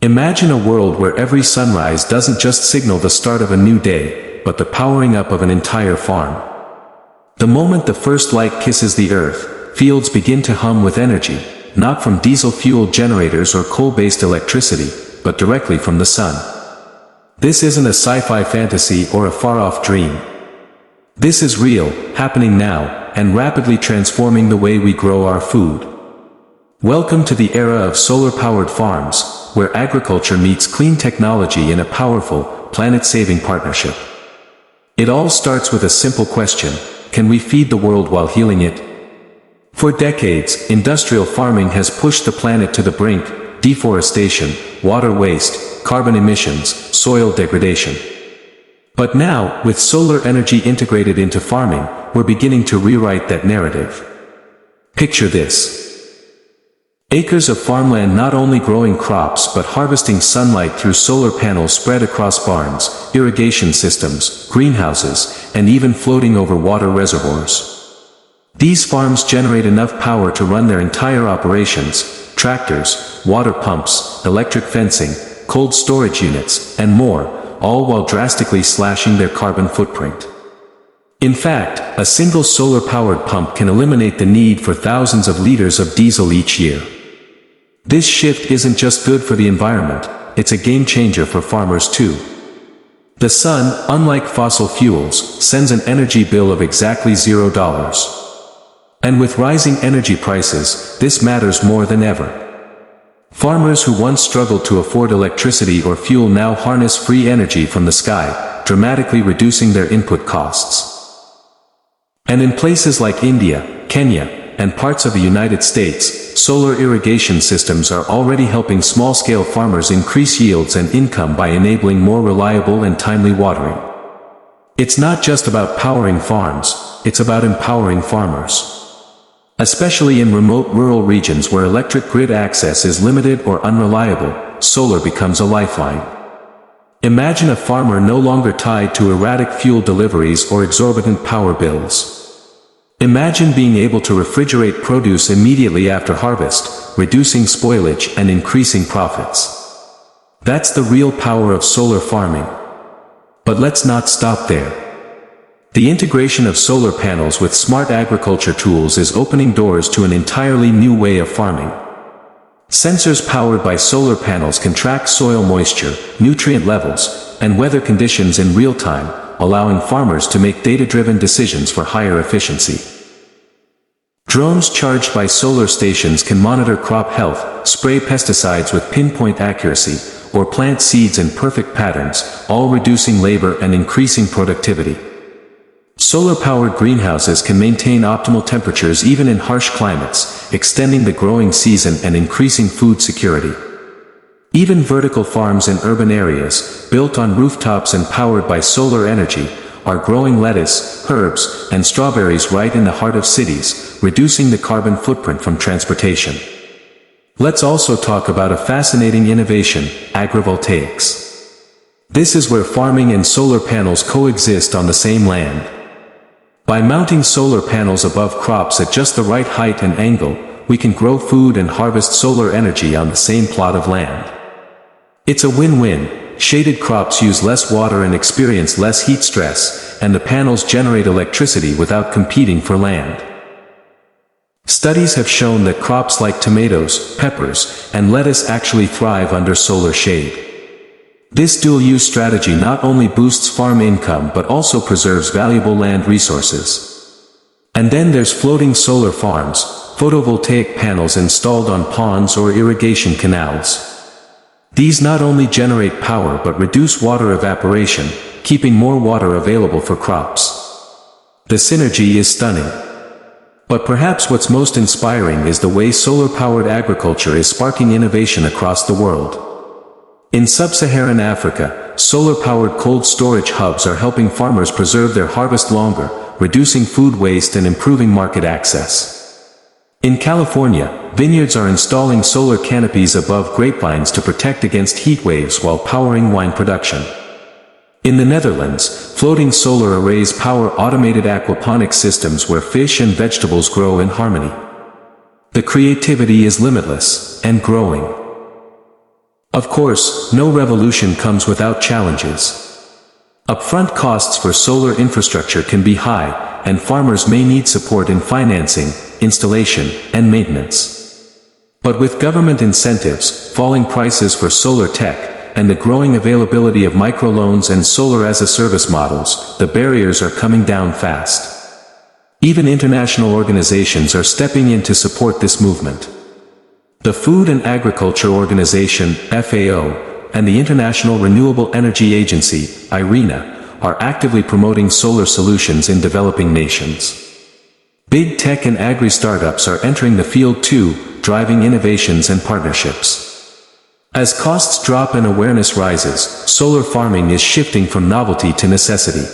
Imagine a world where every sunrise doesn't just signal the start of a new day, but the powering up of an entire farm. The moment the first light kisses the earth, fields begin to hum with energy, not from diesel-fueled generators or coal-based electricity, but directly from the sun. This isn't a sci-fi fantasy or a far-off dream. This is real, happening now, and rapidly transforming the way we grow our food. Welcome to the era of solar-powered farms, where agriculture meets clean technology in a powerful, planet-saving partnership. It all starts with a simple question: can we feed the world while healing it? For decades, industrial farming has pushed the planet to the brink: deforestation, water waste, carbon emissions, soil degradation. But now, with solar energy integrated into farming, we're beginning to rewrite that narrative. Picture this. Acres of farmland not only growing crops but harvesting sunlight through solar panels spread across barns, irrigation systems, greenhouses, and even floating over water reservoirs. These farms generate enough power to run their entire operations: tractors, water pumps, electric fencing, cold storage units, and more, all while drastically slashing their carbon footprint. In fact, a single solar-powered pump can eliminate the need for thousands of liters of diesel each year. This shift isn't just good for the environment, it's a game-changer for farmers too. The sun, unlike fossil fuels, sends an energy bill of exactly $0. And with rising energy prices, this matters more than ever. Farmers who once struggled to afford electricity or fuel now harness free energy from the sky, dramatically reducing their input costs. And in places like India, Kenya, and parts of the United States, solar irrigation systems are already helping small-scale farmers increase yields and income by enabling more reliable and timely watering. It's not just about powering farms, it's about empowering farmers. Especially in remote rural regions where electric grid access is limited or unreliable, solar becomes a lifeline. Imagine a farmer no longer tied to erratic fuel deliveries or exorbitant power bills. Imagine being able to refrigerate produce immediately after harvest, reducing spoilage and increasing profits. That's the real power of solar farming. But let's not stop there. The integration of solar panels with smart agriculture tools is opening doors to an entirely new way of farming. Sensors powered by solar panels can track soil moisture, nutrient levels, and weather conditions in real time, allowing farmers to make data-driven decisions for higher efficiency. Drones charged by solar stations can monitor crop health, spray pesticides with pinpoint accuracy, or plant seeds in perfect patterns, all reducing labor and increasing productivity. Solar-powered greenhouses can maintain optimal temperatures even in harsh climates, extending the growing season and increasing food security. Even vertical farms in urban areas, built on rooftops and powered by solar energy, are growing lettuce, herbs, and strawberries right in the heart of cities, reducing the carbon footprint from transportation. Let's also talk about a fascinating innovation: agrivoltaics. This is where farming and solar panels coexist on the same land. By mounting solar panels above crops at just the right height and angle, we can grow food and harvest solar energy on the same plot of land. It's a win-win. Shaded crops use less water and experience less heat stress, and the panels generate electricity without competing for land. Studies have shown that crops like tomatoes, peppers, and lettuce actually thrive under solar shade. This dual-use strategy not only boosts farm income but also preserves valuable land resources. And then there's floating solar farms, photovoltaic panels installed on ponds or irrigation canals. These not only generate power but reduce water evaporation, keeping more water available for crops. The synergy is stunning. But perhaps what's most inspiring is the way solar-powered agriculture is sparking innovation across the world. In sub-Saharan Africa, solar-powered cold storage hubs are helping farmers preserve their harvest longer, reducing food waste and improving market access. In California, vineyards are installing solar canopies above grapevines to protect against heat waves while powering wine production. In the Netherlands, floating solar arrays power automated aquaponics systems where fish and vegetables grow in harmony. The creativity is limitless, and growing. Of course, no revolution comes without challenges. Upfront costs for solar infrastructure can be high, and farmers may need support in financing, installation, and maintenance. But with government incentives, falling prices for solar tech, and the growing availability of microloans and solar-as-a-service models, the barriers are coming down fast. Even international organizations are stepping in to support this movement. The Food and Agriculture Organization, FAO, and the International Renewable Energy Agency, IRENA, are actively promoting solar solutions in developing nations. Big tech and agri startups are entering the field too, driving innovations and partnerships. As costs drop and awareness rises, solar farming is shifting from novelty to necessity.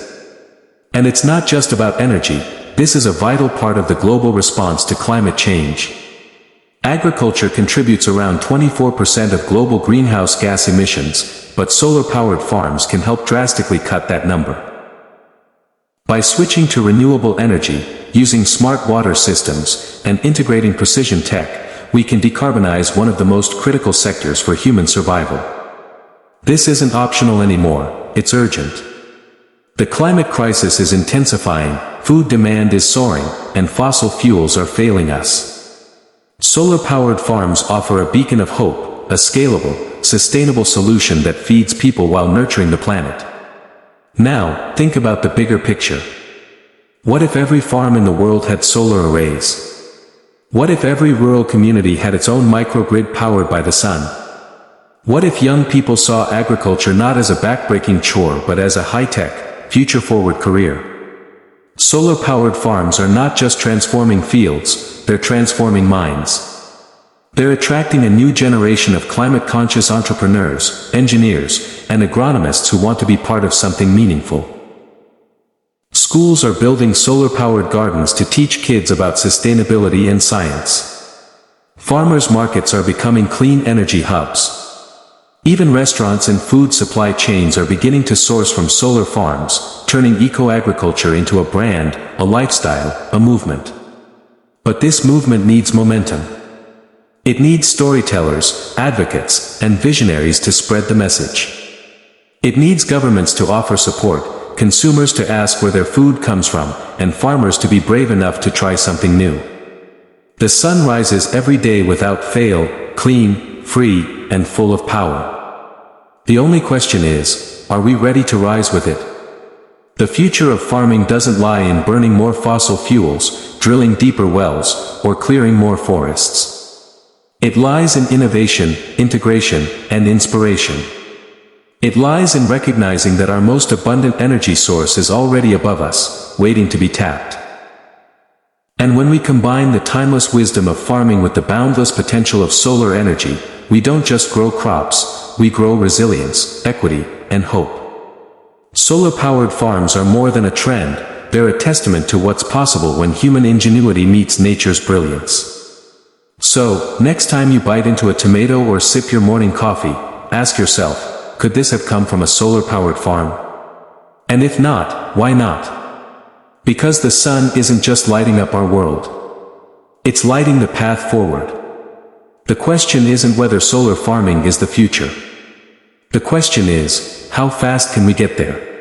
And it's not just about energy, this is a vital part of the global response to climate change. Agriculture contributes around 24% of global greenhouse gas emissions, but solar-powered farms can help drastically cut that number. By switching to renewable energy, using smart water systems, and integrating precision tech, we can decarbonize one of the most critical sectors for human survival. This isn't optional anymore, it's urgent. The climate crisis is intensifying, food demand is soaring, and fossil fuels are failing us. Solar-powered farms offer a beacon of hope, a scalable, sustainable solution that feeds people while nurturing the planet. Now, think about the bigger picture. What if every farm in the world had solar arrays? What if every rural community had its own microgrid powered by the sun? What if young people saw agriculture not as a backbreaking chore but as a high-tech, future-forward career? Solar-powered farms are not just transforming fields, they're transforming minds. They're attracting a new generation of climate-conscious entrepreneurs, engineers, and agronomists who want to be part of something meaningful. Schools are building solar-powered gardens to teach kids about sustainability and science. Farmers' markets are becoming clean energy hubs. Even restaurants and food supply chains are beginning to source from solar farms, turning eco-agriculture into a brand, a lifestyle, a movement. But this movement needs momentum. It needs storytellers, advocates, and visionaries to spread the message. It needs governments to offer support, consumers to ask where their food comes from, and farmers to be brave enough to try something new. The sun rises every day without fail, clean, free, and full of power. The only question is, are we ready to rise with it? The future of farming doesn't lie in burning more fossil fuels, drilling deeper wells, or clearing more forests. It lies in innovation, integration, and inspiration. It lies in recognizing that our most abundant energy source is already above us, waiting to be tapped. And when we combine the timeless wisdom of farming with the boundless potential of solar energy, we don't just grow crops, we grow resilience, equity, and hope. Solar-powered farms are more than a trend, they're a testament to what's possible when human ingenuity meets nature's brilliance. So, next time you bite into a tomato or sip your morning coffee, ask yourself, could this have come from a solar-powered farm? And if not, why not? Because the sun isn't just lighting up our world. It's lighting the path forward. The question isn't whether solar farming is the future. The question is, how fast can we get there?